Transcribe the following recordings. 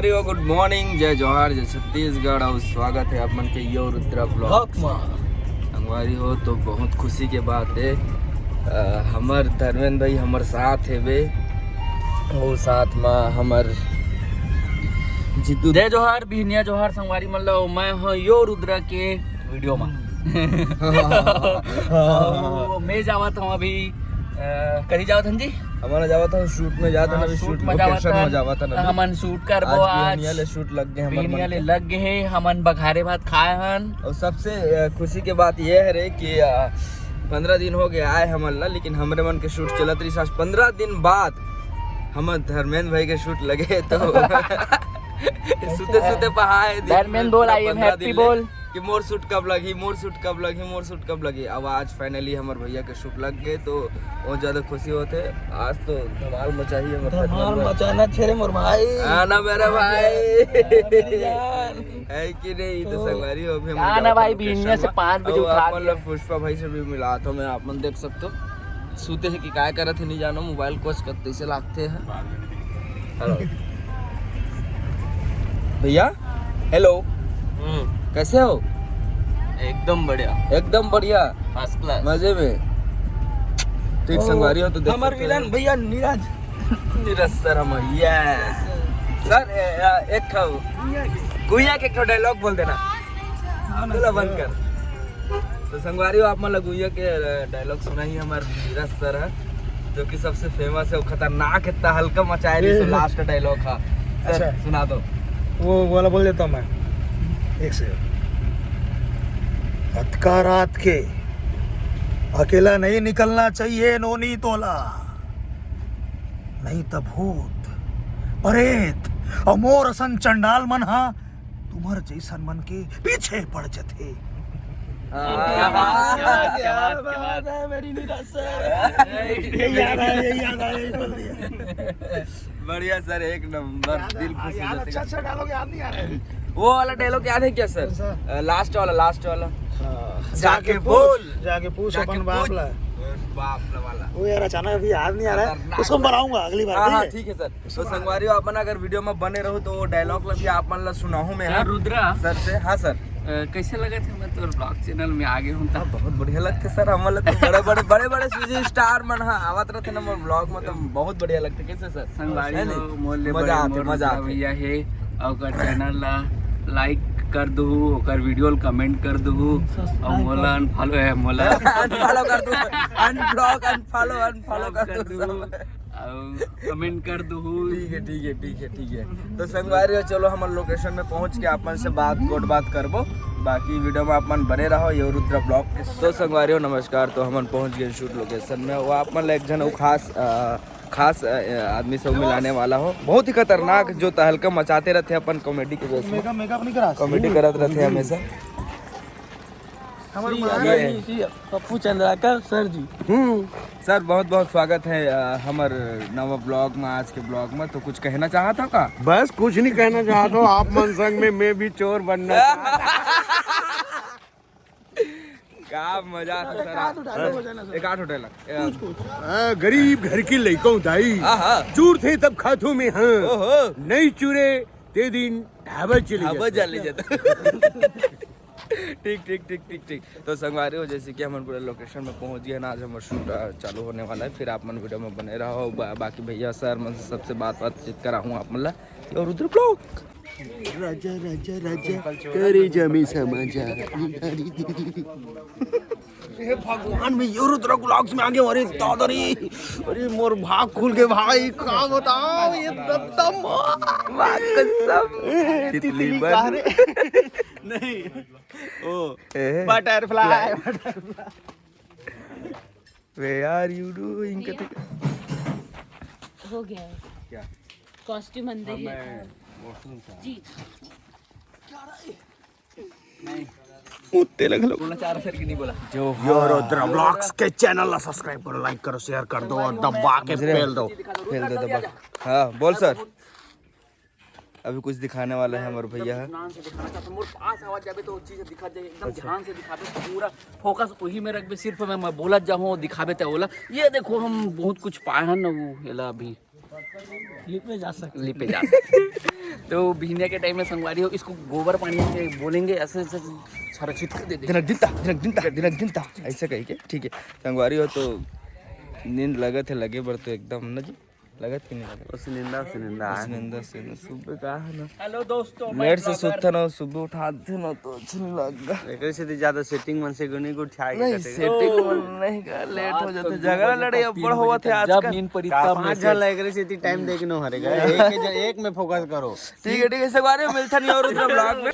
संगवारी good morning, जय जोहार, जय छत्तीसगढ़ और स्वागत है आप मन के यो रुद्रा ब्लॉग संगवारी हो। तो बहुत खुशी के बात है, हमर धर्मेंद्र भाई हमर साथ है बे, वो साथ में हमर जीतू। जय जोहार, बिहनिया जोहार संगवारी मतलब मैं हूँ यो रुद्रा के वीडियो में मैं जावत हूँ अभी कहीं जावत हन जी, हमारा जावत था शूट में जाता ना, शूट में जावत था हमन शूट करबो आज शूट लग गए, बिहनिया लग गए हैं, हमन बघारे भात खाए हन। और सबसे खुशी के बात यह है रे कि 15 दिन हो गए आए हमन ला, लेकिन हमरे मन के शूट चलत रही। 15 दिन बाद हम धर्मेंद्र भाई के शूट लगे तो सुते पहाए धर्मेंद्र बोल आई एम हैप्पी बोल कि मोर शूट कब लगी, मोर शूट कब लगी, मोर शूट कब लगी। अब आज फाइनली हमारे भैया के शूट लग गए तो बहुत ज्यादा खुशी होते। आज तो धमाल मचाही धमाल मचाना छेरे मोर भाई, आना मेरा भाई है कि नहीं। तो संगवारी हो भी आना भाई, बिहनिया से 5 बजे उठा मतलब पुष्पा भाई से भी मिला तो मैं आप मन देख सकते हो सूते है कि काय करत है नहीं जानो, मोबाइल कोच करते से लागते हैं। हेलो भैया, हेलो कैसे हो? एकदम बढ़िया, एकदम बढ़िया, फर्स्ट क्लास, मजे में। ठीक संगवारी हो तो देख हमार विलन भैया नीरज सर हम सर एक गुइया के एक डायलॉग बोल देना, बोला बंद कर। तो संगवारी हो आप मतलब गुइया के डायलॉग सुना ही हमारे नीरज सर है, जो कि सबसे फेमस है। वो खतरनाक इतना हल्का मचाए रही, लास्ट डायलॉग था सर। अच्छा सुना दो, वो वाला बोल देता हूँ मैं एक से। अतका रात के अकेला नहीं निकलना चाहिए नोनी तोला, नहीं तब भूत परेत और मोर असन चंडाल मन हा तुम्हार जैसन मन के पीछे पड़ जाते। क्या बात है मेरी नीरज सर, याद आया बोल दिया। बढ़िया सर, एक नंबर, दिल खुश हो जाता है। अच्छा डायलॉग याद नहीं आ रहा है। वो वाला डायलॉग याद है क्या सर? लास्ट वाला जाके पूछ अपन बाप ला वाला। वो यार अचानक अभी याद नहीं आ रहा है, उसको बनाऊंगा अगली बार। हाँ ठीक है सर। तो संगवारी हो अपन अगर वीडियो में बने रहो तो डायलॉग भी आप मन ला सुनाऊं मैं। हाँ रुद्रा सर से। हाँ सर, कैसे लगा थे मैं तो ब्लॉग चैनल में आगे हूँ? बहुत बढ़िया लगते सर, हम तो बड़े सुजी स्टार मन हाँ आवत रहते ना मोर ब्लॉग में, तो बहुत बढ़िया लगते। कैसे सर? संगवारी मजा आते भैया है, और चैनल ला लाइक कर दू, ओकर वीडियो कमेंट कर दू, और मोला अनफॉलो है, मोला अनफॉलो कर दू, अनब्लॉक अनफॉलो कर दू, और कमेंट कर दू। ठीक है। तो संगवारी हो चलो हम लोकेशन में पहुंच के अपन से बात करबो, बाकी वीडियो में अपन बने रहो ये रुद्रा ब्लॉग के। तो संगवारी हो नमस्कार, तो हम पहुंच गए शूट लोकेशन में। वो आप मन एक जन खास आदमी से मिलाने वाला हो, बहुत ही खतरनाक, जो तहलका मचाते रहते अपन कॉमेडी के वजह से, मेकअप नहीं करा, कॉमेडी करते रहते हमेशा। पप्पू चंद्राकर सर जी। सर बहुत स्वागत है हमार नवा ब्लॉग में, आज के ब्लॉग में। तो कुछ कहना चाहता का? बस कुछ नहीं कहना चाहता हूँ, आप मन संग में मैं भी चोर बनना क्या मजा था सर। एक आठ होटल गरीब घर की लड़कों दाई चूर थे तब खातू में, हाँ नहीं चूरे ते दिन ढाबा चले जाता। ठीक। तो संगवारी हो जैसे कि हम पूरे लोकेशन में पहुंच गए ना, आज हमारा शूट चालू होने वाला है। फिर आप मन वीडियो में बने रहो, बाकी भैया सर मन से सबसे बातचीत कराऊँ आप मन और रुद्र ब्लॉग। राजा करे जमी समाजा। भगवान में ये रुद्र ब्लॉग्स में आगे अरे दादरी, अरे मोर भाग खुल के भाई, क्या बताओ ये दत्तम तितली बन नहीं, ओ butterfly Where are you doing? हो गया है क्या? कॉस्ट्यूम अंदर ही है जी। मुत्ते लग लो। बोला 4 सर की नहीं बोला जो यो रुद्र ब्लॉग्स के चैनल ला सब्सक्राइब करो, लाइक करो, शेयर कर दो और दबा के फेल दो। हाँ बोल सर, अभी कुछ दिखाने वाला है हमारे भैया है। ध्यान से दिखाना चाहता हूं, मोर पास आवाज जाबे तो चीज दिखा जाए, एकदम ध्यान से दिखाबे, पूरा फोकस वही में रखबे, सिर्फ मैं बोलत जाऊं दिखाबे ते बोला। ये देखो हम बहुत कुछ पाए हैं ना, वो एला अभी लिपे जा सकते। तो भीने के टाइम में संगवारी हो इसको गोबर पानी से बोलेंगे ऐसे सारा छिटक दे दिनक गिनता ऐसे कही के ठीक है। संगवारी हो तो नींद लगत है लगे बर तो एकदम ना जी लगत कि नहीं लगत सुनिंदा सुबह का है ना। हेलो दोस्तों, लेट से सुतते ना सुबह उठाते ना तो अच्छा नहीं लगा। एकरे से ज्यादा सेटिंग मन से गुनी को उठाए नहीं सेटिंग नहीं का लेट हो जाते झगड़ा लड़ाई अब्बड़ हुआ थे आज जब नींद पर इतना पांच जन एकरे से टाइम देखनो हरेगा एक में फोकस करो। ठीक है संगवारी हो मिलता नहीं और उधर ब्लॉग में।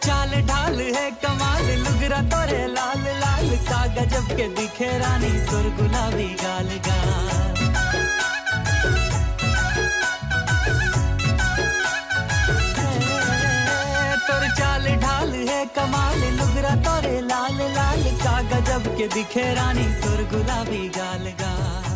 चाल ढाल है कमाल लुगरा तोरे लाल लाल का गजब के दिखे रानी तोर गुलाबी गाल गाल। तोर चाल ढाल है कमाल लुगरा तोरे लाल लाल का गजब के दिखे रानी तोर गुलाबी गाल गाल।